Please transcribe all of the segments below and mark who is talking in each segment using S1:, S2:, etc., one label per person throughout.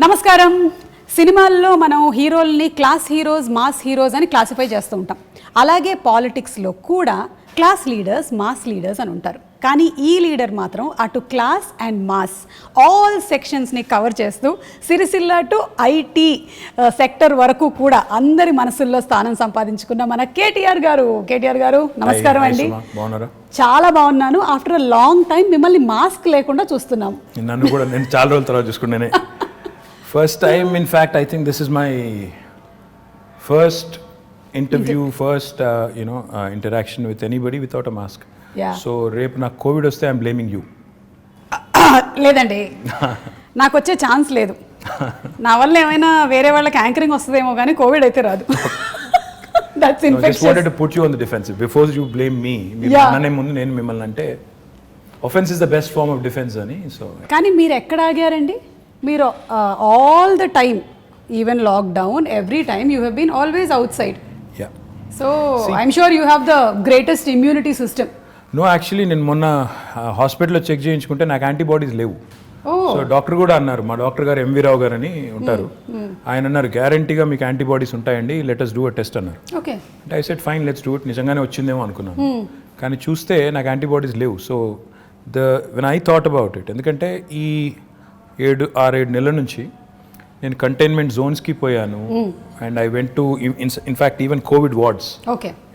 S1: నమస్కారం. సినిమాల్లో మనం హీరోల్ని క్లాస్ హీరోస్, మాస్ హీరోస్ అని క్లాసిఫై చేస్తూ ఉంటాం. అలాగే పాలిటిక్స్లో కూడా క్లాస్ లీడర్స్, మాస్ లీడర్స్ అని ఉంటారు. కానీ ఈ లీడర్ మాత్రం అటు క్లాస్ అండ్ మాస్ ఆల్ సెక్షన్స్ని కవర్ చేస్తూ సిరిసిల్ల టు ఐటీ సెక్టర్ వరకు కూడా అందరి మనసుల్లో స్థానం సంపాదించుకున్న మన కేటీఆర్ గారు నమస్కారం అండి. చాలా బాగున్నాను. ఆఫ్టర్ అ లాంగ్ టైం మిమ్మల్ని మాస్క్ లేకుండా చూస్తున్నాం.
S2: నన్ను కూడా నేను చాలా రోజుల తర్వాత చూసుకున్నానే. First time in fact I think this is my first interview, first interaction with anybody without a mask. So రేపు నాకు కోవిడ్ వస్తే ఐఎమ్ బ్లేమింగ్ యూ.
S1: లేదండి, నాకు వచ్చే ఛాన్స్ లేదు. నా వల్ల ఏమైనా వేరే వాళ్ళకి యాంకరింగ్ వస్తుందేమో కానీ కోవిడ్ అయితే రాదు. That's infectious.
S2: Just wanted to put you on the defensive before you blame me. అనే ముందు నేను మిమ్మల్ని అంటే offense is the best form of defense అని. సో
S1: కానీ మీరు ఎక్కడ ఆగారండి? మీరు all the time, even lockdown, every time you have been always outside.
S2: Yeah,
S1: so I'm sure you have the greatest immunity system.
S2: No, actually నేను మొన్న హాస్పిటల్లో check చేయించుకుంటే నాకు యాంటీబాడీస్ లేవు. సో డాక్టర్ కూడా అన్నారు, మా డాక్టర్ గారు ఎంవి రావు గారు అని ఉంటారు, ఆయన అన్నారు గ్యారంటీగా మీకు యాంటీబాడీస్ ఉంటాయండి, let us do a test అన్నారు.
S1: ఓకే,
S2: అంటే I said fine, let's do it. నిజంగానే వచ్చిందేమో అనుకున్నాను, కానీ చూస్తే నాకు యాంటీబాడీస్ లేవు. So when I thought about it, ఎందుకంటే ఈ 6-7 నెలల నుంచి నేను కంటైన్మెంట్ జోన్స్కి పోయాను. And I went to in fact even Covid wards,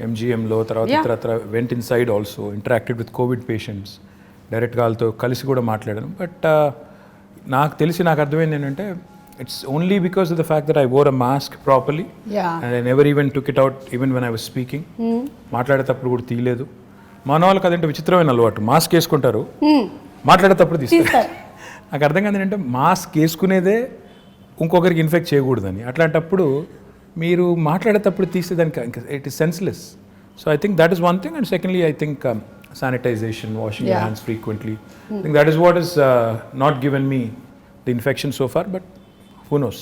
S2: ఎంజిఎంలో, తర్వాత ఇతరత్ర went inside also, interacted with Covid patients, డైరెక్ట్గా వాళ్ళతో కలిసి కూడా మాట్లాడాను. బట్ నాకు తెలిసి, నాకు అర్థమైంది ఏంటంటే it's only because of the fact that I wore a mask properly and I never even took it out even when I was speaking. మాట్లాడేటప్పుడు కూడా తీయలేదు. మన వాళ్ళకి అదేంటే విచిత్రమైన అలవాటు, మాస్క్ వేసుకుంటారు, మాట్లాడేటప్పుడు తీస్తారు. నాకు అర్థం కాదు ఏంటంటే మాస్క్ వేసుకునేదే ఇంకొకరికి ఇన్ఫెక్ట్ చేయకూడదని. అట్లాంటప్పుడు మీరు మాట్లాడేటప్పుడు తీస్తే దానికి it is senseless. So I think that is one thing. And secondly I think sanitization, washing your hands frequently. I think that is what has not given me the infection so far, but who knows.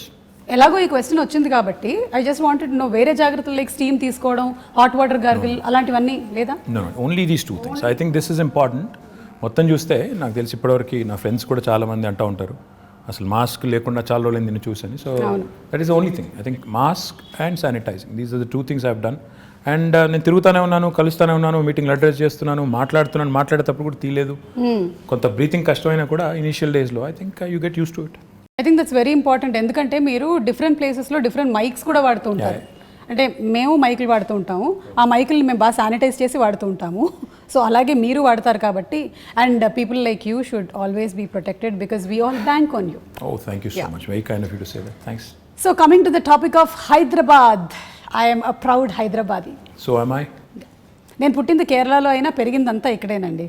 S1: ఎలాగో ఈ question వచ్చింది కాబట్టి I just wanted no, వేరే జాగ్రత్తలు like steam తీసుకోవడం, hot water gargle అలాంటివన్నీ లేదా?
S2: No, only these two things. I think this is important. మొత్తం చూస్తే నాకు తెలిసి ఇప్పటివరకు నా ఫ్రెండ్స్ కూడా చాలా మంది అంటూ ఉంటారు అసలు మాస్క్ లేకుండా చాలా రోజులు నేను చూసాను. So that is the only thing. I think mask and sanitising, these are the 2 things I have done. And నేను తిరుగుతూనే ఉన్నాను, కలుస్తూనే ఉన్నాను, మీటింగ్లు అడ్రస్ చేస్తున్నాను, మాట్లాడేటప్పుడు కూడా తీయలేదు. కొంత బ్రీతింగ్ కష్టమైనా కూడా ఇనిషియల్ డేస్లో I think you get use to it.
S1: I think that's very important. ఎందుకంటే మీరు డిఫరెంట్ ప్లేసెస్లో డిఫరెంట్ మైక్స్ కూడా వాడుతూ ఉంటారు. అంటే మేము మైకులు వాడుతూ ఉంటాము, ఆ మైకుల్ని మేము బాగా శానిటైజ్ చేసి వాడుతూ ఉంటాము. సో అలాగే మీరు వాడతారు కాబట్టి, and people like you should always be protected because we all bank on you.
S2: Oh, thank you so much, very kind of you to say that. Thanks.
S1: So coming to the topic of Hyderabad, I'm a proud Hyderabadi.
S2: So am I?
S1: నేను పుట్టింది కేరళలో అయినా పెరిగిందంతా ఇక్కడేనండి.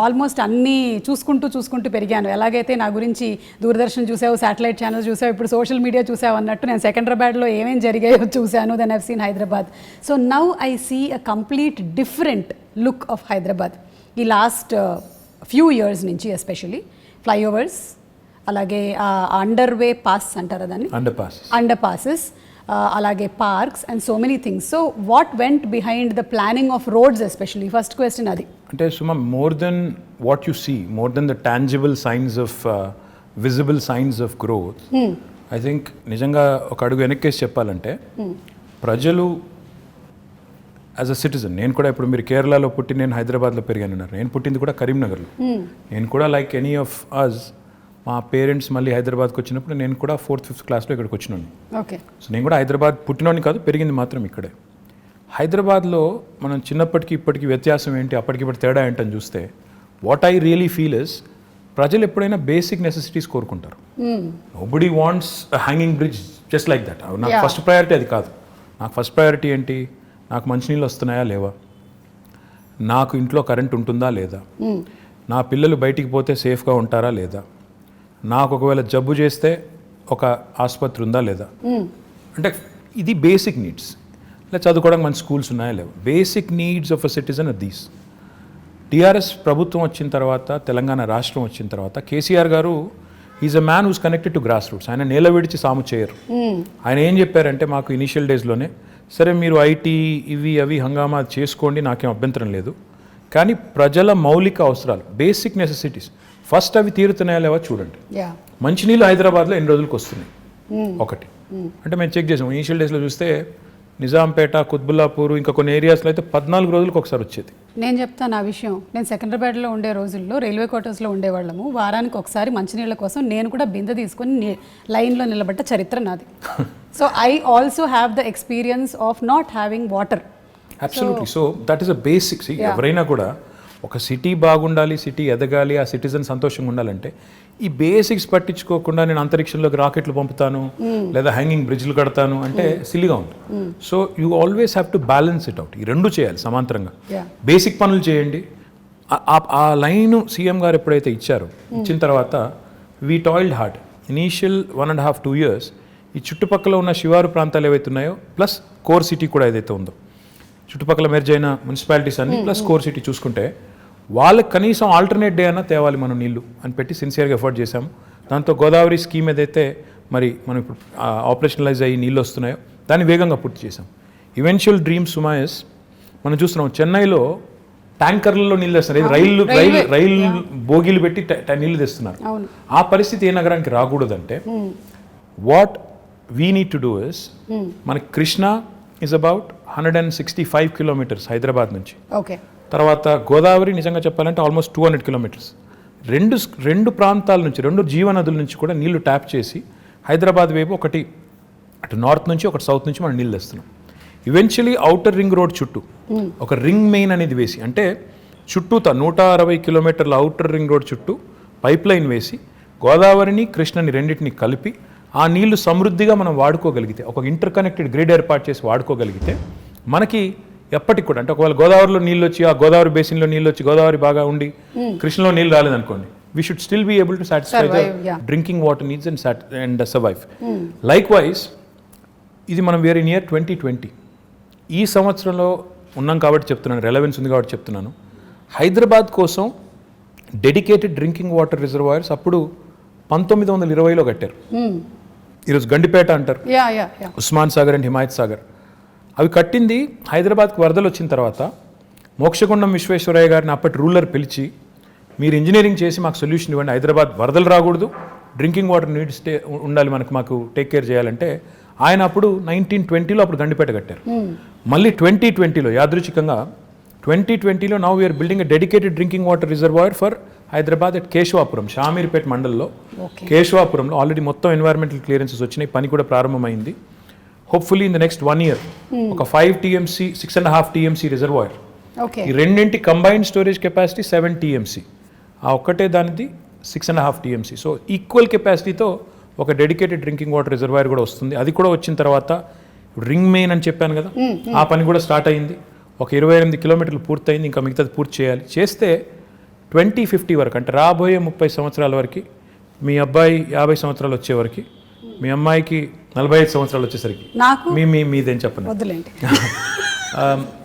S1: Almost అన్నీ చూసుకుంటూ పెరిగాను. ఎలాగైతే నా గురించి దూరదర్శన్ చూసావు, శాటిలైట్ ఛానల్స్ చూసావు, ఇప్పుడు సోషల్ మీడియా చూసావు అన్నట్టు నేను సెకండ్రాబాద్లో ఏమేం జరిగాయో చూశాను. Then I've seen Hyderabad. So now I see a complete different look of Hyderabad. ఈ లాస్ట్ ఫ్యూ ఇయర్స్ నుంచి ఎస్పెషలీ ఫ్లైఓవర్స్, అలాగే అండర్వే పాస్ అంటారా దాన్ని, అండర్ పాసెస్, అలాగే parks and so many things. So what went behind the planning of roads especially? First question అది.
S2: అంటే Suma, more than what you see, more than the tangible signs of visible signs of growth, I think నిజంగా ఒక అడుగు వెనక్కేసి చెప్పాలంటే ప్రజలు as a citizen, నేను కూడా ఇప్పుడు మీరు కేరళలో పుట్టి నేను హైదరాబాద్లో పెరిగాను అన్నారు, నేను పుట్టింది కూడా కరీంనగర్లో. నేను కూడా లైక్ ఎనీ ఆఫ్ అస్, మా పేరెంట్స్ మళ్ళీ హైదరాబాద్కి వచ్చినప్పుడు నేను కూడా 4th, 5th క్లాస్లో ఇక్కడికి వచ్చినాను.
S1: ఓకే.
S2: సో నేను కూడా హైదరాబాద్ పుట్టినోని కాదు, పెరిగింది మాత్రం ఇక్కడే. హైదరాబాద్లో మనం చిన్నప్పటికి ఇప్పటికి వ్యత్యాసం ఏంటి, అప్పటికిప్పటి తేడా ఏంటని చూస్తే, what I really feel is, ప్రజలు ఎప్పుడైనా బేసిక్ నెసెసిటీస్ కోరుకుంటారు. Nobody wants hanging bridge just like that. నాకు ఫస్ట్ ప్రయారిటీ అది కాదు. నాకు ఫస్ట్ ప్రయారిటీ ఏంటి, నాకు మంచినీళ్ళు వస్తున్నాయా లేవా, నాకు ఇంట్లో కరెంట్ ఉంటుందా లేదా, నా పిల్లలు బయటికి పోతే సేఫ్గా ఉంటారా లేదా, నాకు ఒకవేళ జబ్బు చేస్తే ఒక ఆసుపత్రి ఉందా లేదా. అంటే ఇది బేసిక్ నీడ్స్. ఇలా చదువుకోవడానికి మంచి స్కూల్స్ ఉన్నాయా లేవా, basic needs of a citizen are these. TRS ప్రభుత్వం వచ్చిన తర్వాత, తెలంగాణ రాష్ట్రం వచ్చిన తర్వాత, KCR garu is a man who's connected to grass roots. ఆయన నేల విడిచి సాము చేయరు. ఆయన ఏం చెప్పారంటే మాకు ఇనిషియల్ డేస్లోనే, సరే మీరు ఐటీ ఇవి అవి హంగామా చేసుకోండి, నాకేం అభ్యంతరం లేదు, కానీ ప్రజల మౌలిక అవసరాలు, బేసిక్ నెసెసిటీస్ ఫస్ట్ అవి తీరుతున్నాయా లేవా చూడండి. మంచినీళ్ళు హైదరాబాద్లో ఎన్ని రోజులకు వస్తున్నాయి ఒకటి. అంటే మేము చెక్ చేసాం ఇనీషియల్ డేస్లో చూస్తే నిజాంపేట, కుత్బుల్లాపూర్ ఇంకా కొన్ని ఏరియాస్లో అయితే 14 రోజులకు ఒకసారి వచ్చేది.
S1: నేను చెప్తాను ఆ విషయం. నేను సికింద్రాబాద్లో ఉండే రోజుల్లో రైల్వే క్వార్టర్స్లో ఉండేవాళ్ళము. వారానికి ఒకసారి మంచినీళ్ళ కోసం నేను కూడా బిందె తీసుకొని లైన్లో నిలబడ్డ చరిత్ర నాది. So I also have the experience of not having water.
S2: Absolutely. So that is a basics. ఎవరైనా కూడా ఒక సిటీ బాగుండాలి, సిటీ ఎదగాలి, ఆ సిటిజన్ సంతోషంగా ఉండాలంటే ఈ బేసిక్స్ పట్టించుకోకుండా నేను అంతరిక్షంలోకి రాకెట్లు పంపుతాను లేదా హ్యాంగింగ్ బ్రిడ్జ్లు కడతాను అంటే సిల్లీగా ఉంది. So you always have to balance it out. ఈ రెండు చేయాలి సమాంతరంగా. బేసిక్ పనులు చేయండి. ఆ లైన్ సీఎం గారు ఎప్పుడైతే ఇచ్చారో, ఇచ్చిన తర్వాత we toiled hard. Initial 1.5-2 years ఈ చుట్టుపక్కల ఉన్న శివారు ప్రాంతాలు ఏవైతే ఉన్నాయో ప్లస్ కోర్ సిటీ కూడా ఏదైతే ఉందో, చుట్టుపక్కల మెర్జ్ అయిన మున్సిపాలిటీస్ అన్ని ప్లస్ కోర్ సిటీ చూసుకుంటే వాళ్ళకి కనీసం ఆల్టర్నేట్ డే అయినా తేవాలి మనం నీళ్లు అని పెట్టి సిన్సియర్గా ఎఫర్ట్ చేశాము. దాంతో గోదావరి స్కీమ్ ఏదైతే మరి మనం ఇప్పుడు ఆపరేషనలైజ్ అయ్యి నీళ్ళు వస్తున్నాయో దాన్ని వేగంగా పూర్తి చేశాం. ఈవెన్చువల్ డ్రీమ్ సుమాయస్ మనం చూస్తున్నాం. చెన్నైలో ట్యాంకర్లలో నీళ్ళు తెస్తున్నారు. రైలు బోగీలు పెట్టి నీళ్లు తెస్తున్నారు. ఆ పరిస్థితి ఏ నగరానికి రాకూడదంటే what we need to do is, మనకి Krishna is about 165 kilometers Hyderabad నుంచి. తర్వాత గోదావరి నిజంగా చెప్పాలంటే ఆల్మోస్ట్ 200 kilometers. రెండు ప్రాంతాల నుంచి, రెండు జీవనదుల నుంచి కూడా నీళ్లు ట్యాప్ చేసి హైదరాబాద్ వైపు ఒకటి అటు నార్త్ నుంచి ఒకటి సౌత్ నుంచి మనం నీళ్ళు తెస్తున్నాం. ఈవెన్చువలీ ఔటర్ రింగ్ రోడ్ చుట్టూ ఒక రింగ్ మెయిన్ అనేది వేసి, అంటే చుట్టూతా 160 kilometers ఔటర్ రింగ్ రోడ్ చుట్టూ పైప్ లైన్ వేసి గోదావరిని కృష్ణని రెండింటిని కలిపి ఆ నీళ్లు సమృద్ధిగా మనం వాడుకోగలిగితే, ఒక ఇంటర్ కనెక్టెడ్ గ్రిడ్ ఏర్పాటు చేసి వాడుకోగలిగితే మనకి ఎప్పటికి కూడా, అంటే ఒకవేళ గోదావరిలో నీళ్ళు వచ్చి ఆ గోదావరి బేసిన్లో నీళ్ళు వచ్చి గోదావరి బాగా ఉండి కృష్ణలో నీళ్ళు రాలేదనుకోండి, we should still be able to satisfy the drinking water needs and survive. Likewise ఇది మనం వేరే నియర్ 2020 ఈ సంవత్సరంలో ఉన్నాం కాబట్టి చెప్తున్నాను, రెలవెన్స్ ఉంది కాబట్టి చెప్తున్నాను. హైదరాబాద్ కోసం డెడికేటెడ్ డ్రింకింగ్ వాటర్ రిజర్వాయర్స్ అప్పుడు 1920లో కట్టారు. ఈరోజు గండిపేట అంటారు, ఉస్మాన్ సాగర్ అండ్ హిమాయత్ సాగర్. అవి కట్టింది హైదరాబాద్కి వరదలు వచ్చిన తర్వాత. మోక్షగుండం విశ్వేశ్వరయ్య గారిని అప్పటి రూలర్ పిలిచి, మీరు ఇంజనీరింగ్ చేసి మాకు సొల్యూషన్ ఇవ్వండి, హైదరాబాద్ వరదలు రాకూడదు, డ్రింకింగ్ వాటర్ నీడ్స్ ఉండాలి మాకు టేక్ కేర్ చేయాలంటే ఆయన అప్పుడు 1920లో అప్పుడు గండిపేట కట్టారు. మళ్ళీ 2020లో యాదృచ్ఛికంగా 2020లో now we are building a dedicated drinking water reservoir for Hyderabad at Keshavapuram, Shamirpet మండల్లో కేశవాపురంలో ఆల్రెడీ మొత్తం ఎన్వైరన్మెంటల్ క్లియరెన్సెస్ వచ్చినాయి, పని కూడా ప్రారంభమైంది. Hopefully in the next 1 year ఒక 5 TMC 6.5 TMC రిజర్వాయర్, ఈ రెండింటి కంబైన్డ్ స్టోరేజ్ కెపాసిటీ 7 TMC, ఆ ఒక్కటే దానిది 6.5 TMC. సో ఈక్వల్ కెపాసిటీతో ఒక డెడికేటెడ్ డ్రింకింగ్ వాటర్ రిజర్వాయర్ కూడా వస్తుంది. అది కూడా వచ్చిన తర్వాత రింగ్ మెయిన్ అని చెప్పాను కదా, ఆ పని కూడా స్టార్ట్ అయింది. ఒక 28 kilometers పూర్తయింది, ఇంకా మిగతాది పూర్తి చేయాలి. చేస్తే 2050 వరకు, అంటే రాబోయే 30 సంవత్సరాల వరకు, మీ అబ్బాయి 50 సంవత్సరాలు వచ్చే వరకు, మీ అమ్మాయికి 45 సంవత్సరాలు వచ్చేసరికి, మీదేం చెప్పండి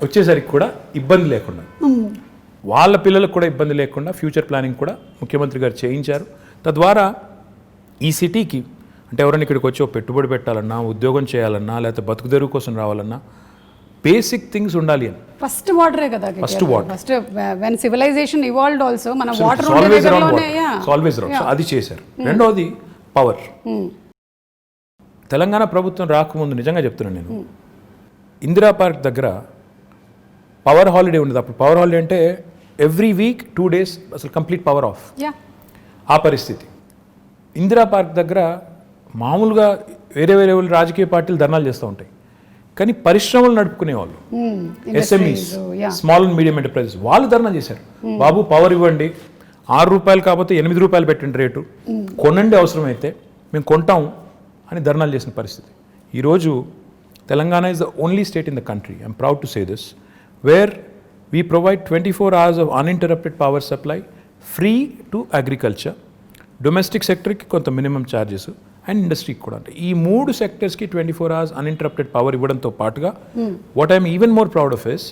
S2: వచ్చేసరికి కూడా ఇబ్బంది లేకుండా, వాళ్ళ పిల్లలకు కూడా ఇబ్బంది లేకుండా ఫ్యూచర్ ప్లానింగ్ కూడా ముఖ్యమంత్రి గారు చేయించారు. తద్వారా ఈ సిటీకి, అంటే ఎవరైనా ఇక్కడికి వచ్చి పెట్టుబడి పెట్టాలన్నా, ఉద్యోగం చేయాలన్నా, లేకపోతే బతుకుదెరువు కోసం రావాలన్నా బేసిక్ థింగ్స్ ఉండాలి అని.
S1: ఫస్ట్ వాటరే కదా, first water. First when civilisation evolved also మన వాటర్
S2: ఆల్వేస్ అరౌండ్, అది చేశారు. రెండోది పవర్. తెలంగాణ ప్రభుత్వం రాకముందు నిజంగా చెప్తున్నాను నేను, ఇందిరా పార్క్ దగ్గర పవర్ హాలిడే ఉండదు. అప్పుడు పవర్ హాలిడే అంటే ఎవ్రీ వీక్ 2 days అసలు కంప్లీట్ పవర్ ఆఫ్. ఆ పరిస్థితి. ఇందిరా పార్క్ దగ్గర మామూలుగా వేరే రాజకీయ పార్టీలు ధర్నాలు చేస్తూ ఉంటాయి, కానీ పరిశ్రమలు నడుపుకునేవాళ్ళు, SMEs, small and medium enterprises, వాళ్ళు ధర్నా చేశారు. బాబు పవర్ ఇవ్వండి, ₹6 కాకపోతే ₹8 పెట్టండి రేటు, కొనండి అవసరమైతే మేము కొంటాము అని ధర్నాలు చేసిన పరిస్థితి. ఈరోజు Telangana is the only state in the country, I'm proud to say this, where we provide 24 hours of uninterrupted power supply free to agriculture, domestic సెక్టర్కి కొంత మినిమం ఛార్జెస్ అండ్ ఇండస్ట్రీకి కూడా. అంటే ఈ 3 సెక్టర్స్కి 24 hours అన్ఇంటరప్టెడ్ పవర్ ఇవ్వడంతో పాటుగా what I'm even more proud of is,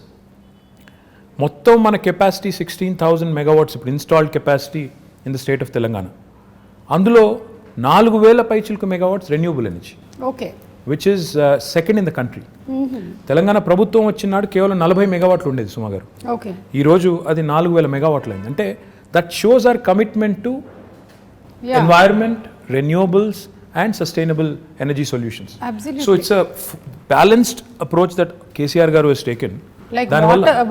S2: మొత్తం మన కెపాసిటీ 16,000 megawatts ఇప్పుడు installed capacity in the state of Telangana. అందులో 4,000 పైచిలకు megawatts renewable energy, which is second in the country. Telangana ప్రభుత్వం వచ్చినాడు కేవలం 40 megawatts ఉండేది సుమా గారు, ఈరోజు అది 4,000 megawatts అయింది. అంటే that shows our commitment to environment renewables and sustainable energy solutions.
S1: Absolutely.
S2: So it's a balanced approach that KCR garu has taken.
S1: Like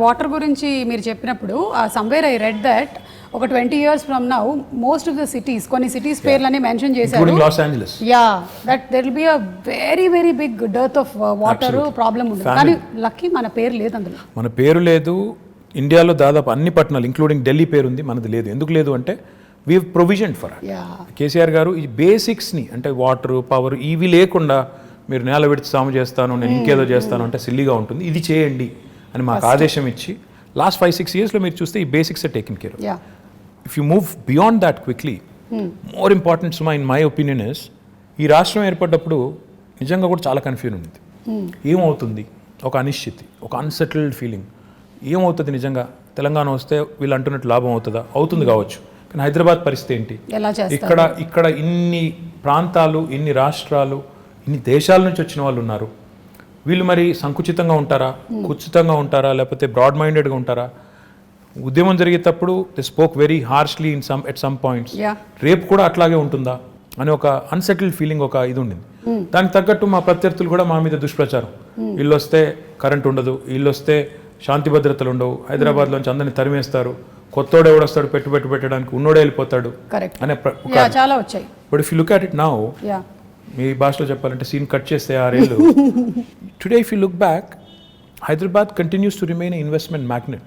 S1: water గురించి మీరు చెప్పినప్పుడు సమ్వేర్ ఐ రెడ్ దట్ ఒక 20 years from now most of the cities కొన్ని cities పేర్లని mention చేశారు,
S2: including Los Angeles.
S1: That there will be a very very big dearth of water problem ఉంది. కానీ lucky మన పేరు లేదు అందులో. మన
S2: పేరు లేదు. ఇండియాలో దాదాపు అన్ని పట్టణాలు ఇంక్లూడింగ్ ఢిల్లీ పేరు ఉంది, మనది లేదు. ఎందుకు లేదు అంటే we have provision for KCR గారు ఈ బేసిక్స్ని, అంటే వాటర్ పవర్ ఇవి లేకుండా మీరు నేల విడిచి సాము చేస్తాను, నేను ఇంకేదో చేస్తాను అంటే సిల్లీగా ఉంటుంది, ఇది చేయండి అని మాకు ఆదేశం ఇచ్చి లాస్ట్ 5-6 yearsలో మీరు చూస్తే ఈ basics are taken care. If you move beyond that quickly, more important సుమా ఇన్ మై ఒపీనియన్ ఇస్, ఈ రాష్ట్రం ఏర్పడ్డప్పుడు నిజంగా కూడా చాలా కన్ఫ్యూజన్ ఉంది. ఏమవుతుంది, ఒక అనిశ్చితి, ఒక అన్సెటిల్డ్ ఫీలింగ్, ఏమవుతుంది నిజంగా తెలంగాణ వస్తే వీళ్ళు అంటున్నట్టు లాభం అవుతుందా, అవుతుంది కావచ్చు, కానీ హైదరాబాద్ పరిస్థితి ఏంటి, ఇక్కడ ఇన్ని ప్రాంతాలు, ఇన్ని రాష్ట్రాలు, ఇన్ని దేశాల నుంచి వచ్చిన వాళ్ళు ఉన్నారు, వీళ్ళు మరి సంకుచితంగా ఉంటారా, కుచితంగా ఉంటారా, లేకపోతే బ్రాడ్ మైండెడ్గా ఉంటారా, ఉద్యమం జరిగేటప్పుడు they spoke very harshly at some points, రేపు కూడా అట్లాగే ఉంటుందా అని ఒక అన్సెటిల్డ్ ఫీలింగ్, ఒక ఇది ఉండింది. దానికి తగ్గట్టు మా ప్రత్యర్థులు కూడా మా మీద దుష్ప్రచారం, వీళ్ళు వస్తే కరెంట్ ఉండదు, వీళ్ళు వస్తే శాంతి భద్రతలు ఉండవు, హైదరాబాద్లోంచి అందరినీ తరిమేస్తారు, కొత్తోడు ఎవడొస్తాడు పెట్టుబడి పెట్టడానికి, ఉన్నోడే వెళ్ళిపోతాడు అనే
S1: చాలా వచ్చాయి.
S2: But if you look at it now, మీ భాషలో చెప్పాలంటే సీన్ కట్ చేస్తే 6 ఏళ్ళు, today if you look back, Hyderabad continues to remain an investment magnet.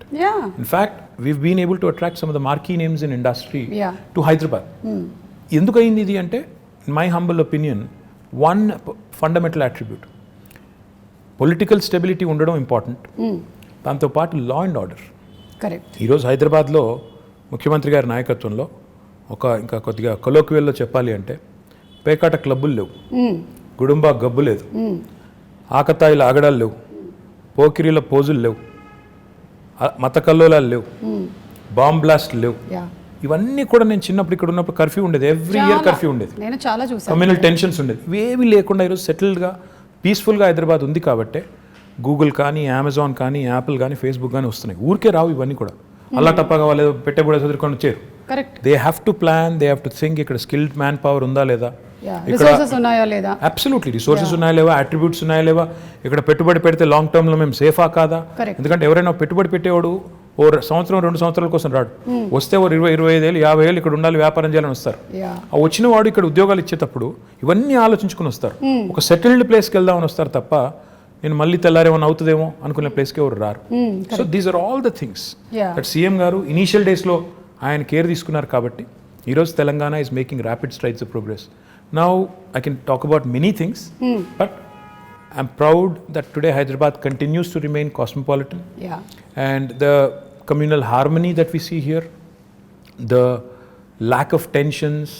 S2: In fact, we've been able to attract some of the marquee names in industry to Hyderabad. ఎందుకు అయింది ఇది అంటే, in my humble opinion, one fundamental attribute, political stability ఉండడం important, దాంతోపాటు law and order. Correct. ఈరోజు హైదరాబాద్లో ముఖ్యమంత్రి గారి నాయకత్వంలో ఇంకా కొద్దిగా కొలోక్వియల్లో చెప్పాలి అంటే, పేకాట క్లబ్బులు లేవు, గుడుంబా గబ్బు లేదు, ఆకతాయిల ఆగడాలు లేవు, పోకిరీల పోజులు లేవు, మత కల్లోలాలు లేవు, బాంబ్ బ్లాస్ట్లు లేవు. ఇవన్నీ కూడా నేను చిన్నప్పుడు ఇక్కడ ఉన్నప్పుడు కర్ఫ్యూ ఉండేది, ఎవ్రీ ఇయర్ కర్ఫ్యూ ఉండేది, కమ్యూనల్ టెన్షన్స్ ఉండేది, ఇవేవి లేకుండా ఈరోజు సెటిల్డ్గా పీస్ఫుల్గా హైదరాబాద్ ఉంది. కాబట్టే గూగుల్ కానీ, అమెజాన్ కానీ, యాపిల్ కానీ, ఫేస్బుక్ కానీ వస్తున్నాయి. ఊరికే రావు ఇవన్నీ కూడా, అల్లా టప్పగా వాళ్ళు పెట్టబడే చదువుకొని వచ్చారు. They have to plan, they have to think, ఇక్కడ స్కిల్డ్ మ్యాన్ పవర్ ఉందా లేదా, అబ్సల్యూట్లీ రిసోర్సెస్ ఉన్నాయా లేవా, అట్రిబ్యూట్స్ ఉన్నాయా లేవా, ఇక్కడ పెట్టుబడి పెడితే లాంగ్ టర్మ్లో మేము సేఫా కాదా. ఎందుకంటే ఎవరైనా పెట్టుబడి పెట్టేవాడు ఓ సంవత్సరం 2 సంవత్సరాల కోసం రాడు, వస్తే ఓ 20-25 ఏళ్ళు 50 ఏళ్ళు ఇక్కడ ఉండాలి, వ్యాపారం చేయాలని వస్తారు. ఆ వచ్చిన వాడు ఇక్కడ ఉద్యోగాలు ఇచ్చేటప్పుడు ఇవన్నీ ఆలోచించుకుని వస్తారు, ఒక సెటిల్డ్ ప్లేస్కి వెళ్దామని వస్తారు తప్ప నేను మళ్ళీ తెల్లారేమన్నా అవుతుందేమో అనుకునే ప్లేస్కి ఎవరు రారు. So these are all the things that CM garu initial డేస్లో ఆయన కేర్ తీసుకున్నారు. కాబట్టి ఈరోజు Telangana is making rapid strides of progress. Now I can talk about many things, but I'm proud that today Hyderabad continues to remain cosmopolitan. And the communal harmony that we see here, the lack of tensions,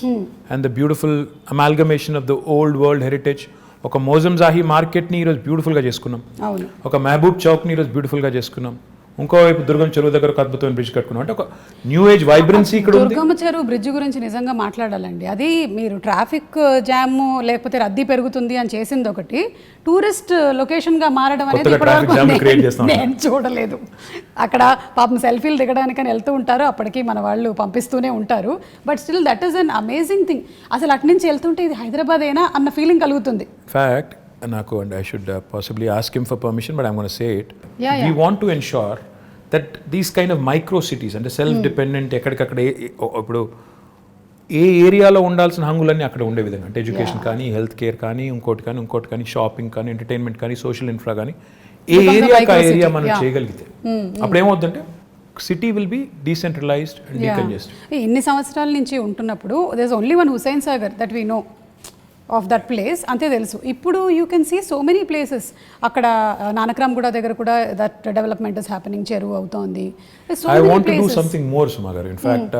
S2: and the beautiful amalgamation of the old world heritage. ఒక మోజంజాహి మార్కెట్ని ఈరోజు బ్యూటిఫుల్గా చేసుకున్నాం, ఒక మహబూబ్ చౌక్ని ఈరోజు బ్యూటిఫుల్గా చేసుకున్నాం, ఇంకోవైపు దుర్గం చెరువు దగ్గర ఒక అద్భుతమైన బ్రిడ్జ్ కట్టుకున్నాం. అంటే ఒక న్యూ ఏజ్ వైబ్రెన్సీ ఇక్కడ ఉంది. దుర్గం చెరువు బ్రిడ్జ్ గురించి నిజంగా మాట్లాడాలండి. అది మీరు ట్రాఫిక్ జామ్ లేకపోతే రద్దీ పెరుగుతుంది అని చేసింది ఒకటి, టూరిస్ట్ లొకేషన్గా మారడం అనేది నేను చూడలేదు. అక్కడ పాపం సెల్ఫీలు దిగడానికని వెళ్తూ ఉంటారు, అప్పటికి మన వాళ్ళు పంపిస్తూనే ఉంటారు. But still that is an amazing thing. అసలు అటు నుంచి వెళ్తుంటే ఇది హైదరాబాద్ అయినా అన్న ఫీలింగ్ కలుగుతుంది. ఫ్యాక్ట్ నాకు, and I should possibly ask him for permission, but I'm going to say it. We want to ensure that these kind of micro cities and self-dependent, ఎక్కడికక్కడ ఇప్పుడు ఏ ఏరియాలో ఉండాల్సిన హంగులన్నీ అక్కడ ఉండే విధంగా, అంటే ఎడ్యుకేషన్ కానీ, హెల్త్ కేర్ కానీ, ఇంకోటి కానీ, షాపింగ్ కానీ, ఎంటర్టైన్మెంట్ కానీ, సోషల్ ఇన్ఫ్రా కానీ, ఏ ఏరియా మనం చేయగలిగితే అప్పుడు ఏమవుతుందంటే city will be decentralised and decongested. ఇన్ని సంవత్సరాల నుంచి ఉంటున్నప్పుడు there is only one Hussain Sagar that we know of that place, అంతే తెలుసు. ఇప్పుడు you can see so many places. అక్కడ నానక్రామ్ కూడా దగ్గర కూడా దట్ డెవలప్మెంట్ ఇస్ హ్యాపెనింగ్, చెరువు అవుతోంది. I want to do something more Suma garu. In fact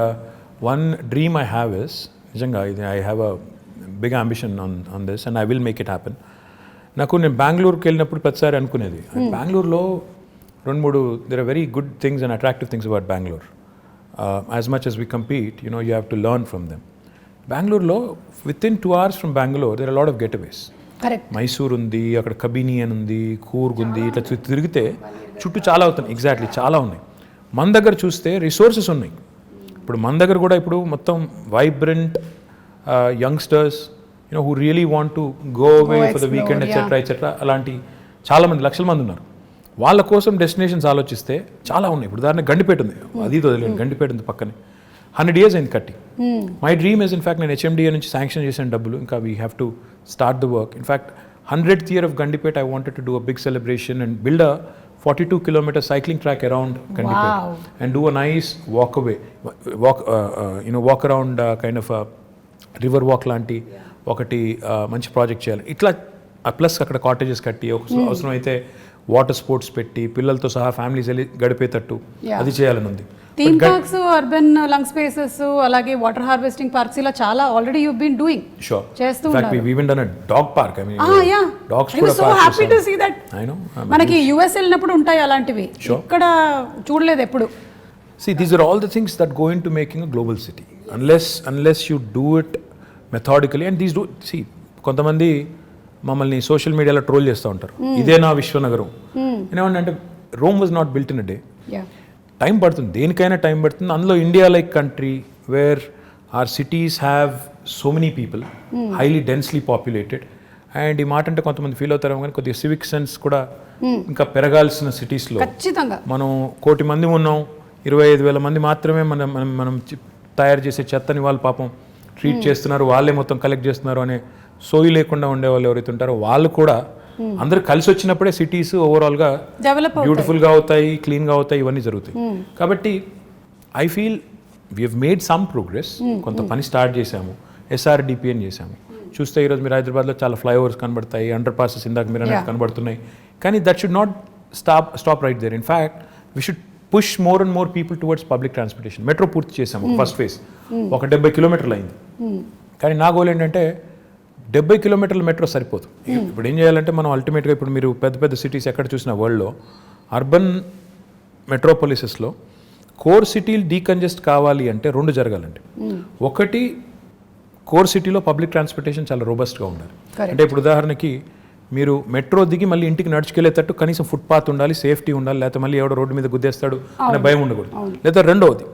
S2: one dream I have is, నిజంగా I have a big ambition on this and I will make it happen. నేను బెంగళూరుకి వెళ్ళినప్పుడు ప్రతిసారి అనుకునేది, బెంగళూరులో 2-3 there are very good things and attractive things about Bangalore. As much as we compete, you have to learn from them. బెంగళూరులో within 2 hours from Bangalore there are a lot of getaways. Correct. Mysore ఉంది, అక్కడ కబిని అని ఉంది, కూర్గ్ ఉంది, ఇట్లా తిరిగితే చుట్టూ చాలా అవుతున్నాయి. ఎగ్జాక్ట్లీ చాలా ఉన్నాయి. మన దగ్గర చూస్తే రిసోర్సెస్ ఉన్నాయి. ఇప్పుడు మన దగ్గర కూడా ఇప్పుడు మొత్తం vibrant youngsters who really want to go away for the weekend etc అలాంటి చాలామంది లక్షల మంది ఉన్నారు. వాళ్ళ కోసం డెస్టినేషన్స్ ఆలోచిస్తే చాలా ఉన్నాయి. ఇప్పుడు ఉదాహరణ గండిపేట ఉంది, అది వదిలేండి, గండిపేట ఉంది పక్కనే. 100 years అయింది కట్టి. మై డ్రీమ్ ఇస్ ఇన్ఫాక్ట్ నేను HMDA నుంచి శాంక్షన్ చేసిన డబ్బులు, ఇంకా we have to start the work. In fact 100th year of Gandipet, I wanted to do a big celebration and build a 42-kilometer cycling track around Gandipet and do a nice walk around kind of a river walk లాంటి ఒకటి మంచి project చేయాలి. ఇట్లా plus అక్కడ cottages కట్టి అవసరం అయితే water sports పెట్టి పిల్లలతో సహా ఫ్యామిలీస్ వెళ్ళి గడిపేటట్టు అది చేయాలని ఉంది.
S1: Theme parks, urban lung spaces, అలాగే వాటర్ హార్వెస్టింగ్ పార్క్స్, ఇలా చాలా ఆల్రెడీ యు బీన్ డూయింగ్ చేస్తూ ఉన్నారు.
S2: we even done a dog park. I mean dogs
S1: కూడా so happy to see that. I know. మనకి US వెళ్ళినప్పుడు ఉంటాయి అలాంటివి, ఇక్కడ చూడలేదు ఎప్పుడు.
S2: See, these are all the things that go into making a global city. Unless you do it methodically, and these do, see, కొంతమంది మమ్మల్ని సోషల్ మీడియాలో ట్రోల్ చేస్తూ ఉంటారు, ఇదే నా విశ్వనగరం. ఏమంటే Rome was not built in a day. Time పడుతుంది, దేనికైనా టైం పడుతుంది. అందులో India like country where are cities have so many people, highly densely populated. And ఈ మాట అంటే కొంతమంది ఫీల్ అవుతారు కానీ కొద్దిగా సివిక్ సెన్స్ కూడా ఇంకా పెరగాల్సిన సిటీస్లో మనం 1 కోటి మంది ఉన్నాం, 25,000 మంది మాత్రమే మనం తయారు చేసే చెత్తని వాళ్ళు పాపం ట్రీట్ చేస్తున్నారు, వాళ్ళే మొత్తం కలెక్ట్ చేస్తున్నారు అనే సోయి లేకుండా ఉండే వాళ్ళు ఎవరైతే ఉంటారో వాళ్ళు కూడా అందరూ కలిసి వచ్చినప్పుడే సిటీస్ ఓవరాల్గా బ్యూటిఫుల్గా అవుతాయి, క్లీన్గా అవుతాయి, ఇవన్నీ జరుగుతాయి. కాబట్టి I feel we have made some progress. కొంత పని స్టార్ట్ చేశాము, SRDP అని చేశాము. చూస్తే ఈరోజు మీరు హైదరాబాద్లో చాలా ఫ్లైఓవర్స్ కనబడతాయి, అండర్ పాసెస్ ఇందాక మీరు అనేది కనబడుతున్నాయి. కానీ that should not stop right there. In fact we should push more and more people towards public transportation. Metro పూర్తి చేసాము, ఫస్ట్ ఫేజ్ ఒక 70 కిలోమీటర్లు అయింది. కానీ నా గోల్ ఏంటంటే 70 కిలోమీటర్ల మెట్రో సరిపోదు. ఇప్పుడు ఏం చేయాలంటే మనం అల్టిమేట్గా ఇప్పుడు మీరు పెద్ద సిటీస్ ఎక్కడ చూసిన వరల్డ్లో అర్బన్ మెట్రోపాలిసెస్లో కోర్ సిటీలు డీకంజెస్ట్ కావాలి అంటే 2 జరగాలండి. ఒకటి, కోర్ సిటీలో పబ్లిక్ ట్రాన్స్పోర్టేషన్ చాలా రోబస్ట్గా ఉండాలి. అంటే ఇప్పుడు ఉదాహరణకి మీరు మెట్రో దిగి మళ్ళీ ఇంటికి నడుచుకెళ్ళేటట్టు కనీసం ఫుట్పాత్ ఉండాలి, సేఫ్టీ ఉండాలి, లేకపోతే మళ్ళీ ఎవడో రోడ్డు మీద గుద్దేస్తాడు అనే భయం ఉండకూడదు. లేదా రెండవది,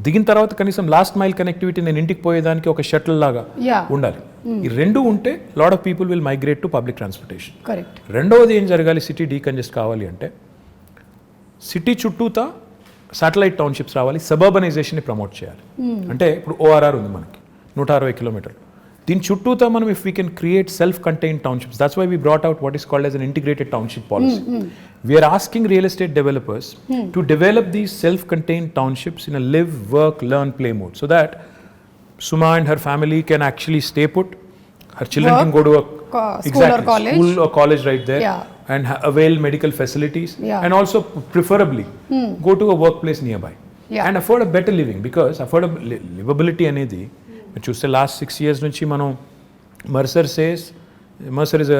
S2: దిగిన తర్వాత కనీసం లాస్ట్ మైల్ కనెక్టివిటీ, నేను ఇంటికి పోయేదానికి ఒక షటిల్ లాగా ఉండాలి. ఈ 2 ఉంటే lot of people will migrate to public transportation. రెండవది ఏం జరగాలి, సిటీ డీకంజెస్ట్ కావాలి అంటే సిటీ చుట్టూతా శాటిలైట్ టౌన్షిప్స్ రావాలి, సబర్బనైజేషన్ని ప్రమోట్ చేయాలి. అంటే ఇప్పుడు ORR ఉంది మనకి 160 కిలోమీటర్లు, దీని చుట్టూతా మనం if we can create self contained townships, that's why we brought out what is called as an integrated township policy. We are asking real estate developers to develop these self-contained townships in a live, work, learn, play mode, so that Suma and her family can actually stay put. Her children can go to a school or college right there, and avail medical facilities, and also preferably go to a workplace nearby, and afford a better living, because livability అనేది చూస్తే last 6 years నుంచి మనం Mercer is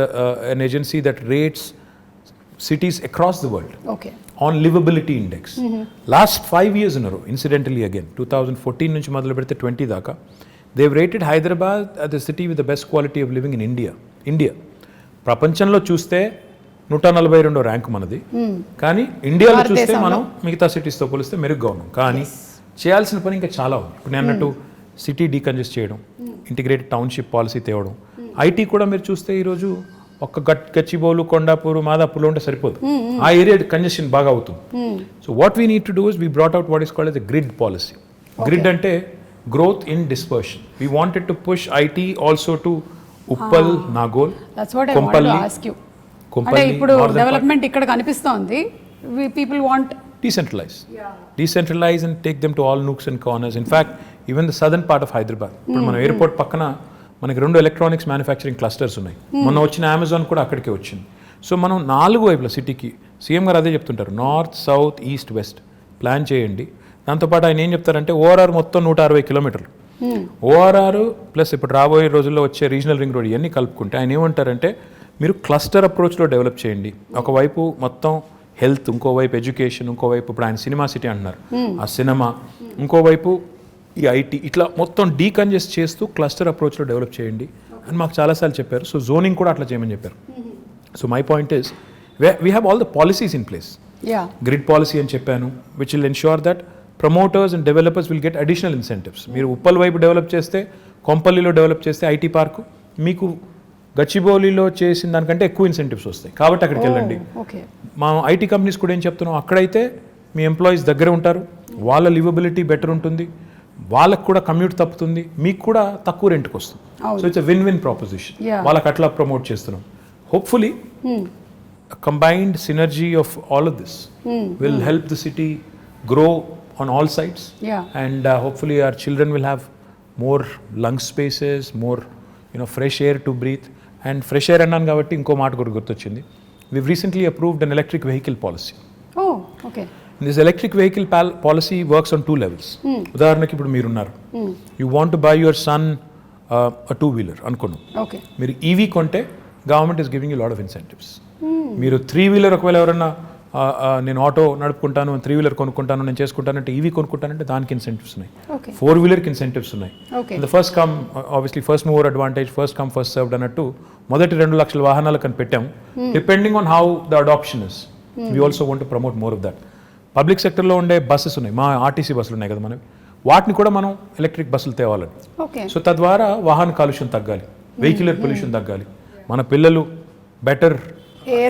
S2: an agency that rates cities across the world on livability index. Last 5 years in a row, incidentally again 2014 నుంచి మొదలు పెడితే 20 దాకా they've rated Hyderabad as the city with the best quality of living in India. ప్రపంచంలో చూస్తే 142వ rank మనది, కానీ ఇండియాలో చూస్తే మనం మిగతా సిటీస్తో పోలిస్తే మెరుగ్గా ఉన్నాం. కానీ చేయాల్సిన పని ఇంకా చాలా ఉంది. ఇప్పుడు నేను అన్నట్టు సిటీ డీకంజెస్ట్ చేయడం, ఇంటిగ్రేటెడ్ టౌన్షిప్ పాలసీ తేవడం, ఐటీ కూడా మీరు చూస్తే ఈరోజు ఒక్క గచ్చిబౌలు, కొండాపూర్, మాదాపూర్లో ఉంటే సరిపోదు, ఆ ఏరియా కంజెషన్ బాగా అవుతుంది. So what we need to do is we brought out what is called as a grid policy. Grid అంటే growth in dispersion. We wanted to push IT also to Uppal, Nagole, Kompally.
S1: ఇప్పుడు డెవలప్మెంట్ ఇక్కడ కనిపిస్తోంది. People want
S2: decentralize and take them to all nooks and corners. In fact, even the southern part of Hyderabad, ఇప్పుడు మన airport పక్కన మనకి 2 electronics manufacturing clusters ఉన్నాయి. మొన్న వచ్చిన అమెజాన్ కూడా అక్కడికే వచ్చింది. సో మనం 4 వైపుల సిటీకి, సీఎం గారు అదే చెప్తుంటారు, north, south, east, west plan చేయండి. దాంతోపాటు ఆయన ఏం చెప్తారంటే ORR మొత్తం 160 కిలోమీటర్లు, ORR ప్లస్ ఇప్పుడు రాబోయే రోజుల్లో వచ్చే రీజనల్ రింగ్ రోడ్ ఇవన్నీ కలుపుకుంటే ఆయన ఏమంటారంటే మీరు క్లస్టర్ అప్రోచ్లో డెవలప్ చేయండి. ఒకవైపు మొత్తం హెల్త్, ఇంకోవైపు ఎడ్యుకేషన్, ఇంకోవైపు ఇప్పుడు ఆయన సినిమా సిటీ అంటున్నారు, ఆ సినిమా, ఇంకోవైపు ఈ ఐటీ, ఇట్లా మొత్తం డీకంజెస్ట్ చేస్తూ క్లస్టర్ అప్రోచ్లో డెవలప్ చేయండి అని మాకు చాలాసార్లు చెప్పారు. సో జోనింగ్ కూడా అట్లా చేయమని చెప్పారు. So my point is we have all the policies in place. Grid policy అని చెప్పాను, which will ensure that promoters and developers will get additional incentives. మీరు ఉప్పల్ వైపు డెవలప్ చేస్తే, కొంపల్లిలో డెవలప్ చేస్తే ఐటీ పార్కు, మీకు గచ్చిబౌలిలో చేసిన దానికంటే ఎక్కువ ఇన్సెంటివ్స్ వస్తాయి. కాబట్టి అక్కడికి వెళ్ళండి. మా ఐటీ కంపెనీస్ కూడా ఏం చెప్తున్నాం, అక్కడైతే మీ ఎంప్లాయీస్ దగ్గర ఉంటారు, వాళ్ళ లివబిలిటీ బెటర్ ఉంటుంది, వాళ్ళకు కూడా కమ్యూట్ తప్పుతుంది, మీకు కూడా తక్కువ రెంట్కి వస్తుంది. So it's win win proposition. వాళ్ళకి అట్లా ప్రమోట్ చేస్తున్నాం. Hopefully combined synergy of all of this will help the city grow on all sides. And hopefully our children will have more lung spaces, more fresh air to breathe. And fresh air annan kabatti inko maat gurtochindi. We've recently approved an electric vehicle policy.
S1: Oh, okay.
S2: This electric vehicle policy works on 2 levels. ఉదాహరణకి ఇప్పుడు మీరున్నారు, you want to buy your son a 2-wheeler అనుకోండి.
S1: Okay.
S2: మీరు EV కొంటే government is giving you a lot of incentives. మీరు 3-wheeler ఒకవేళ ఎవరన్నా నేను ఆటో నడుపుకుంటాను, 3-wheeler కొనుక్కుంటాను, నేను చేసుకుంటానంటే, EV కొనుక్కుంటానంటే దానికి ఇన్సెంటివ్స్ ఉన్నాయి. 4-wheelerకి ఇన్సెంటివ్స్ ఉన్నాయి. The first come obviously first mover advantage, first come first served అన్నట్టు మొదటి 2 లక్షల వాహనాలకు అని పెట్టాము. Depending on how the adoption is, we also want to promote more of that. Public సెక్టర్లో ఉండే బస్సెస్ ఉన్నాయి, మా ఆర్టీసీ బస్సులు ఉన్నాయి కదా మనవి, వాటిని కూడా మనం ఎలక్ట్రిక్ బస్సులు తేవాలని. సో తద్వారా వాహన కాలుష్యం తగ్గాలి, వెహిక్యులర్ పొల్యూషన్ తగ్గాలి, మన పిల్లలు బెటర్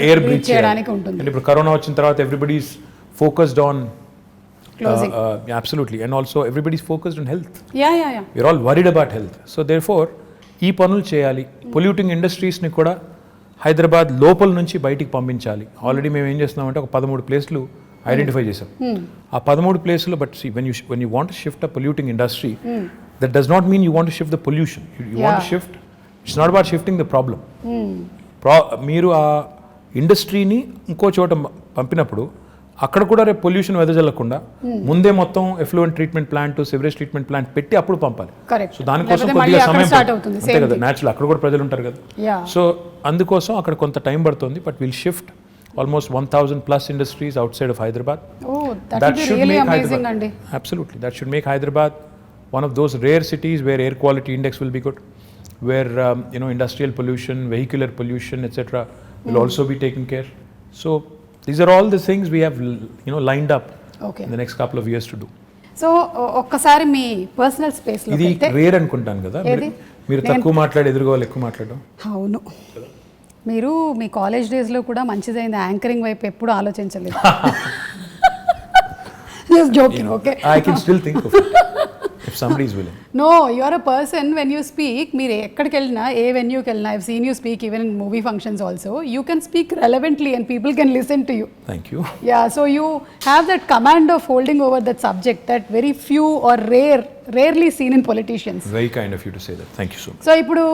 S2: ఎయిర్ బ్రీత్ చేయడానికి ఉంటుంది. ఇప్పుడు కరోనా వచ్చిన తర్వాత everybody's focused on absolutely, and also everybody's focused on health. We're all worried about health. So therefore ఈ పనులు చేయాలి. పొల్యూటింగ్ ఇండస్ట్రీస్ని కూడా హైదరాబాద్ లోపల నుంచి బయటికి పంపించాలి. ఆల్రెడీ మేము ఏం చేస్తున్నామంటే ఒక 13 ప్లేస్లు ఐడెంటిఫై చేసాం. ఆ 13 ప్లేస్లో, but see when you want to shift a polluting industry, that does not mean you want to shift the pollution. You want to shift, it's not about shifting the problem. మీరు ఆ ఇండస్ట్రీని ఇంకో చోట పంపినప్పుడు అక్కడ కూడా రేపు పొల్యూషన్ వెదజల్లకుండా ముందే మొత్తం effluent treatment plant, sewerage treatment plant పెట్టి అప్పుడు పంపాలి. సో దానికోసం కొద్దిగా సమయం అంతే కదా, న్యాచురల్ అక్కడ కూడా ప్రజలు ఉంటారు కదా. సో అందుకోసం అక్కడ కొంత టైం పడుతుంది. But will shift almost 1,000 plus industries outside of Hyderabad.
S1: That should really make amazing,
S2: Hyderabad, absolutely, that should make Hyderabad one of those rare cities where air quality index will be good, where industrial pollution, vehicular pollution, etc. will also be taken care. So these are all the things we have lined up in the next couple of years to do.
S1: So ఒక్కసారి మీ personal space లో
S2: ఇది rare అనుకుంటాను కదా, మీరు తక్కువ మాట్లాడి ఎదురుగా వాళ్ళు ఎక్కువ మాట్లాడడం.
S1: అవును, మీరు మీ కాలేజ్ డేస్లో కూడా మంచిదైంది, యాంకరింగ్ వైపు ఎప్పుడు ఆలోచించలేదు. Just joking, okay?
S2: I can still think of it if somebody is willing.
S1: No, you are a person when you speak, మీరు ఎక్కడికి వెళ్ళినా, ఏ వెన్యూకి వెళ్ళినా, I've seen you speak even in movie functions also, you can speak relevantly and people can listen to you.
S2: Thank you.
S1: Yeah, so you have that command of holding over that subject that very few or rarely seen in politicians.
S2: Very kind of you to say that. Thank you so much.
S1: So ఇప్పుడు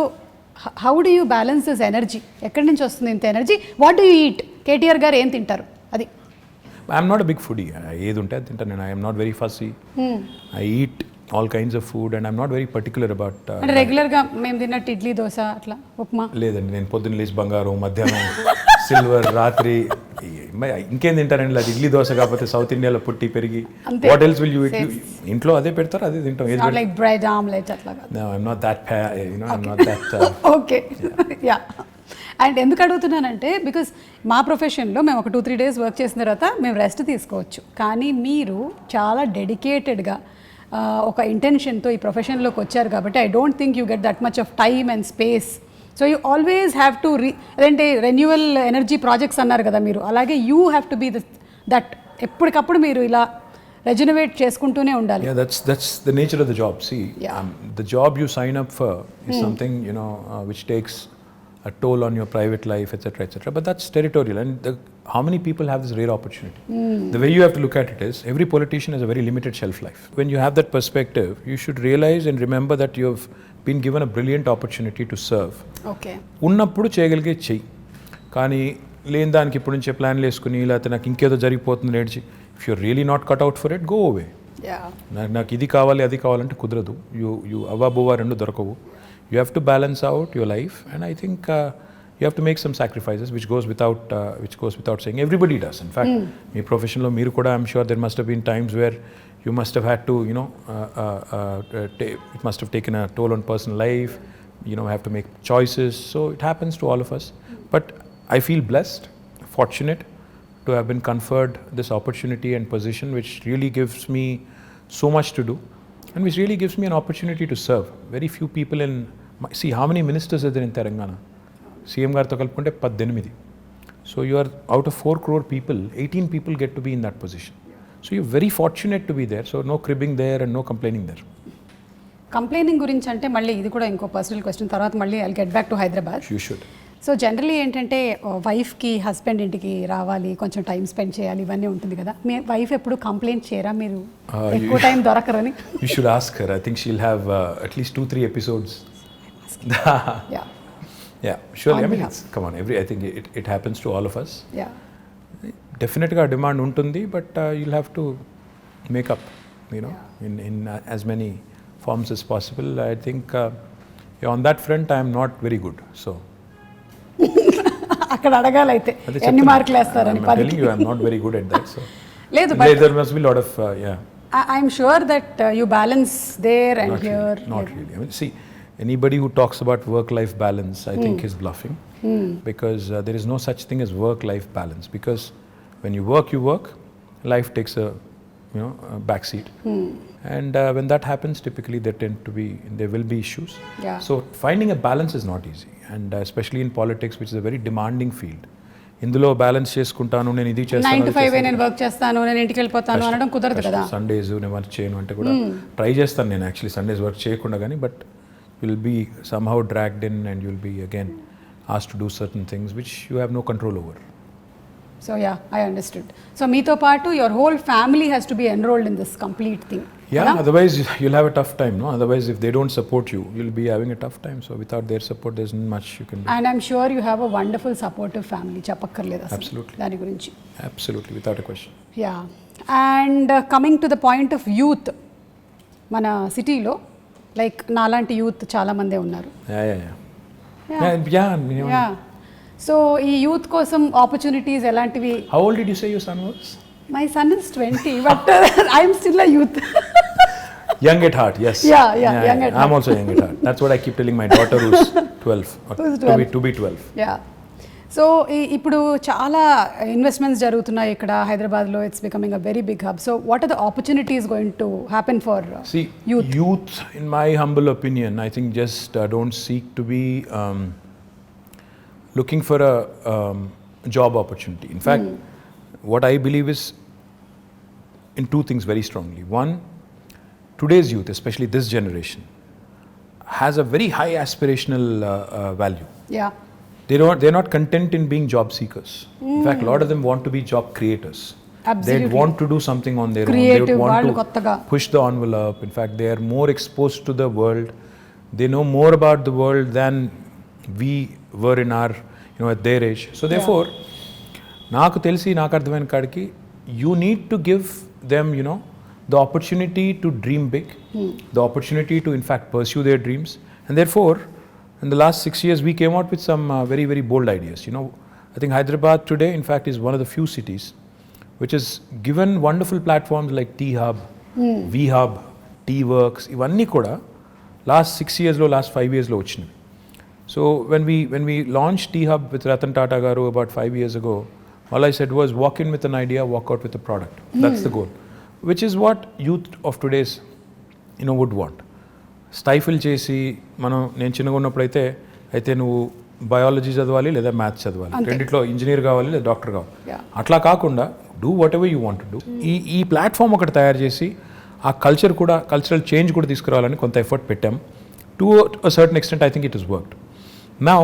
S1: how do you balance this energy? ఎక్కడి నుంచి వస్తుంది ఇంత energy? What do you eat? KTR garu ఏం తింటారు? అది
S2: I'm not a big foodie. ఏది ఉంటే అది తింటాను నేను. I'm not very fussy. I eat all kinds of food and I'm not very particular about.
S1: అంటే రెగ్యులర్గా మేము తిన్నట్టు ఇడ్లీ, దోశ, అట్లా ఉప్మా
S2: లేదండి. నేను పొద్దున్న లేచి బంగారం, మధ్యాహ్నం సిల్వర్, రాత్రి ఇంకేం తింటారండి? అది ఇడ్లీ దోశ కాకపోతే సౌత్ ఇండియాలో పుట్టి పెరిగి what else will you eat? ఇంట్లో అదే పెడతారు, అదే తింటాం.
S1: లైక్ బ్రెడ్ ఆమ్లెట్ అట్లా కాదు.
S2: No, I'm not that I'm not that
S1: okay. Yeah. And ఎందుకు అడుగుతున్నానంటే బికాస్ మా ప్రొఫెషన్లో మేము ఒక 2-3 days వర్క్ చేసిన తర్వాత మేము రెస్ట్ తీసుకోవచ్చు, కానీ మీరు చాలా డెడికేటెడ్గా ఒక ఇంటెన్షన్తో ఈ ప్రొఫెషన్లోకి వచ్చారు కాబట్టి I don't think you get that much of time and space. So you always have to అదేంటే రెన్యువల్ ఎనర్జీ ప్రాజెక్ట్స్ అన్నారు కదా మీరు, అలాగే you have to be that ఎప్పటికప్పుడు మీరు ఇలా రెజనవేట్ చేసుకుంటూనే ఉండాలి.
S2: Yeah, that's the nature of the job. See, the job you sign up for is something which takes a toll on your private life, etc., but that's territorial. And how many people have this rare opportunity? The way you have to look at it is, every politician has a very limited shelf life. When you have that perspective, you should realize and remember that you have been given a brilliant opportunity to serve.
S1: Okay.
S2: ఉన్నప్పుడు చేయగలిగే చెయ్యి, కానీ లేని దానికి ఇప్పుడు నుంచే ప్లాన్లు వేసుకుని లేకపోతే నాకు ఇంకేదో జరిగిపోతుంది నేర్చి, if you're really not cut out for it, go away. నాకు ఇది కావాలి అది కావాలంటే కుదరదు. యూ అవ్వబువ్వ రెండు దొరకవు. You have to balance out your life, and I think you have to make some sacrifices, which goes without saying. Everybody does. In fact, me professional lo meeru kuda, I'm sure there must have been times where you must have had to, it must have taken a toll on personal life. Have to make choices. So it happens to all of us. But I feel blessed, fortunate to have been conferred this opportunity and position, which really gives me so much to do, and which really gives me an opportunity to serve. Very few people see how many ministers are there in Telangana. CM గారితో కలుపుకుంటే 18. So you are out of 4 crore people, 18 people get to be in that position. So you're very fortunate to be there. So no cribbing there and no complaining there.
S1: Complaining గురించి అంటే మళ్ళీ ఇది కూడా ఇంకో personal question, తర్వాత మళ్ళీ I'll get back to Hyderabad.
S2: You should.
S1: So generally ఏంటంటే వైఫ్కి హస్బెండ్ ఇంటికి రావాలి, కొంచెం టైం స్పెండ్ చేయాలి, ఇవన్నీ ఉంటుంది కదా. మీ వైఫ్ ఎప్పుడు కంప్లైంట్ చేయరా మీరు ఎక్కువ time దొరకరని?
S2: You should ask her. I think she'll have at least 2-3 episodes.
S1: Yeah.
S2: Yeah, surely.
S1: On
S2: I mean,
S1: behalf.
S2: come on, I think it happens to all of us.
S1: Yeah.
S2: డెఫినెట్గా demand ఉంటుంది, but you'll have to make up, in as many forms as possible. I think on that front I am not very good. So
S1: అక్కడ అడగాలైతే ఎన్ని మార్కులు వేస్తారని?
S2: I'm telling you, I'm not very good at that. So
S1: లేదు, but
S2: there must be a lot of
S1: I'm sure that you balance there and
S2: not
S1: here.
S2: really, not really. I mean, see, anybody who talks about work-life balance, I think is bluffing, because there is no such thing as work-life balance. Because when you work, life takes a back seat, and when that happens, typically there will be issues.
S1: Yeah.
S2: So finding a balance is not easy, and especially in politics, which is a very demanding field. ఇందులో balance చేసుకుంటాను, నేను ఇది
S1: 9 to 5 నేను work చేస్తాను, నేను ఇంటికి వెళ్ళిపోతాను అనడం కుదరదు కదా.
S2: సండేస్ నేను వర్క్ చేయను అంటే కూడా ట్రై చేస్తాను నేను యాక్చువల్లీ సండేస్ వర్క్ చేయకుండా, కానీ but you'll be somehow dragged in and you'll be again asked to do certain things which you have no control over.
S1: So yeah, I understood. So meeto paatu your whole family has to be enrolled in this complete thing.
S2: Yeah, otherwise you'll have a tough time, no? Otherwise if they don't support you, you'll be having a tough time. So without their support there's not much you can do.
S1: And I'm sure you have a wonderful supportive family. Chapakkarleda asalu.
S2: Absolutely.
S1: Dani gurinchi.
S2: Absolutely, without a question.
S1: Yeah. And coming to the point of youth, mana city lo like నాలాంటి youth చాలా మందే ఉన్నారు.
S2: Yeah.
S1: So ఈ youth కోసం opportunities ఎలాంటివి?
S2: How old did you say your son was?
S1: My son is 20, but I am still a youth.
S2: Young at heart, yes.
S1: Yeah, young at heart.
S2: I'm also young at heart. That's what I keep telling my daughter who's 12.
S1: Who's 12.
S2: To be 12.
S1: Yeah. So ఇప్పుడు చాలా investments జరుగుతున్నాయి ఇక్కడ హైదరాబాద్లో. It's becoming a very big hub. So what are the opportunities going to happen for
S2: youth? In my humble opinion, I think just don't seek to be looking for a job opportunity. In fact, what I believe is in two things very strongly. One, today's youth, especially this generation, has a very high aspirational value.
S1: Yeah.
S2: They're not content in being job seekers. In fact, a lot of them want to be job creators.
S1: Absolutely.
S2: They want to do something on their
S1: Creative,
S2: own. They want to
S1: kottaga
S2: push the envelope. In fact, they are more exposed to the world. They know more about the world than we were in our, at their age. So therefore, నాకు తెలిసి నాకు అర్థమైన కాడికి you need to give them, the opportunity to dream big, the opportunity to in fact pursue their dreams. And therefore, in the last 6 years, we came out with some very, very bold ideas. I think Hyderabad today, in fact, is one of the few cities which has given wonderful platforms like T-Hub, V-Hub, T-Works. ఇవన్నీ కూడా last 6 years లో, last 5 years లో వచ్చినాయి. So when we launched T-Hub with Ratan Tata garu about 5 years ago, all I said was walk in with an idea, walk out with a product. That's the goal, which is what youth of today's would want. స్టైఫిల్ చేసి నేను చిన్నగా ఉన్నప్పుడు అయితే నువ్వు biology చదవాలి లేదా maths చదవాలి, రెండిట్లో ఇంజనీర్ కావాలి లేదా డాక్టర్ కావాలి, అట్లా కాకుండా do what ever you want to do. ఈ ప్లాట్ఫామ్ ఒకటి తయారు చేసి ఆ కల్చరల్ చేంజ్ కూడా తీసుకురావాలని కొంత ఎఫర్ట్ పెట్టాం. To a certain extent I think it is worked. Now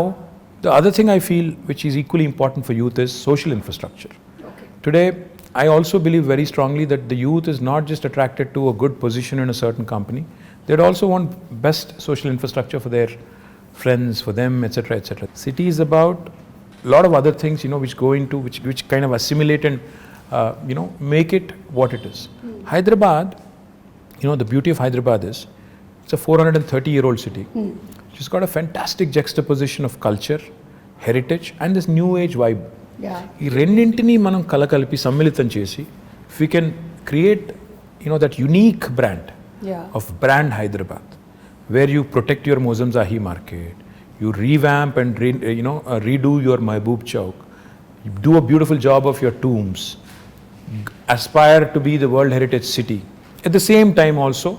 S2: the other thing I feel which is equally important for youth is social infrastructure. Today I also believe very strongly that the youth is not just attracted to a good position in a certain company. They'd also want best social infrastructure for their friends, for them, etc., etc. City is about a lot of other things, which go into which kind of assimilate and make it what it is. Hyderabad, the beauty of Hyderabad is it's a 430-year-old city. It's got a fantastic juxtaposition of culture, heritage, and this new age vibe. ఈ రెండింటినీ మనం కలకలిపి సమ్మిళితం చేసి if we can create that unique brand of brand Hyderabad, where you protect your Mozamzahi market, you revamp and redo your Mehboob Chowk, you do a beautiful job of your tombs, aspire to be the World Heritage City, At the same time also,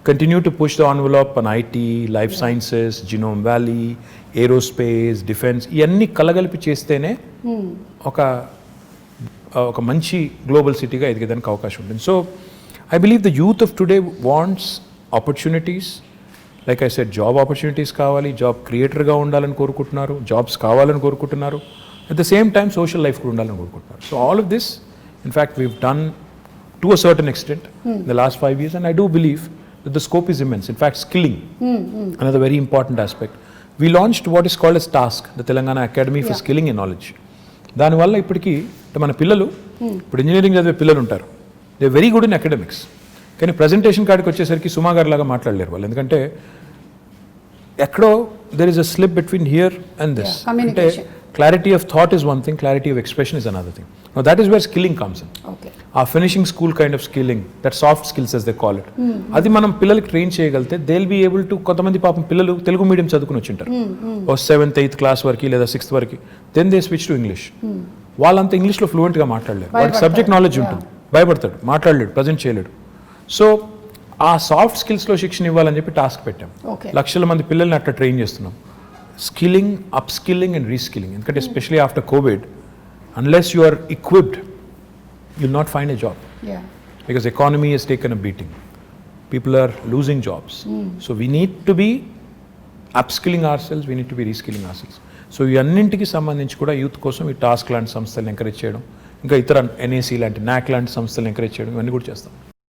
S2: continue to push the envelope on IT, life sciences, Genome Valley, aerospace, defense, ఇవన్నీ కలగలిపి చేస్తేనే ఒక మంచి global సిటీగా ఎదిగేదానికి అవకాశం ఉంటుంది. So I believe the youth of today wants opportunities. Like I said, job opportunities కావాలి, job క్రియేటర్గా ఉండాలని కోరుకుంటున్నారు, జాబ్స్ కావాలని కోరుకుంటున్నారు. At the same time social life కూడా ఉండాలని కోరుకుంటున్నారు. So all of this, in fact, weave done to a certain extent in the last 5 years, and I do believe that the scope is immense. In fact, skilling, another very important aspect. We launched what is called as TASK, the Telangana Academy for Skilling and Knowledge. దానివల్ల ఇప్పటికీ మన పిల్లలు, ఇప్పుడు engineering చదివే పిల్లలు ఉంటారు, they very good in academics, కానీ presentation కాడికి వచ్చేసరికి సుమా గారి లాగా మాట్లాడలేరు వాళ్ళు. ఎందుకంటే ఎక్కడో there is a slip between here and this. అంటే clarity of thought is one thing, clarity of expression is another thing. Now that is where skilling comes in. ఆ finishing school kind of skilling, that soft skills as they call it, అది మనం పిల్లలకి train చేయగలిగితే they will be able to. కొంతమంది పాపం పిల్లలు Telugu medium చదువుకుని వచ్చింటారు, ఓ 7th 8th class వరకు లేదా 6th వరకు, then they switch to English. వాళ్ళంతా ఇంగ్లీష్లో ఫ్లూయెంట్గా మాట్లాడలేరు, వాడికి సబ్జెక్ట్ నాలెడ్జ్ ఉంటుంది, భయపడతాడు, మాట్లాడలేడు, ప్రజెంట్ చేయలేడు. సో ఆ సాఫ్ట్ స్కిల్స్లో శిక్షణ ఇవ్వాలని చెప్పి టాస్క్ పెట్టాం. లక్షల మంది పిల్లల్ని అట్లా ట్రైన్ చేస్తున్నాం. Skilling, up skilling and reskilling. ఎందుకంటే especially after Covid, unless you are equipped, you'll not find a job. Because economy has taken a beating, people are losing jobs. So we need to be upskilling ourselves, we need to be reskilling ourselves. So ఈ అన్నింటికి సంబంధించి కూడా youth కోసం ఈ task లాంటి సంస్థలను encourage చేయడం, ఇంకా ఇతర NAC లాంటి NAC లాంటి సంస్థలను ఎంకరేజ్ చేయడం, ఇవన్నీ కూడా చేస్తాం.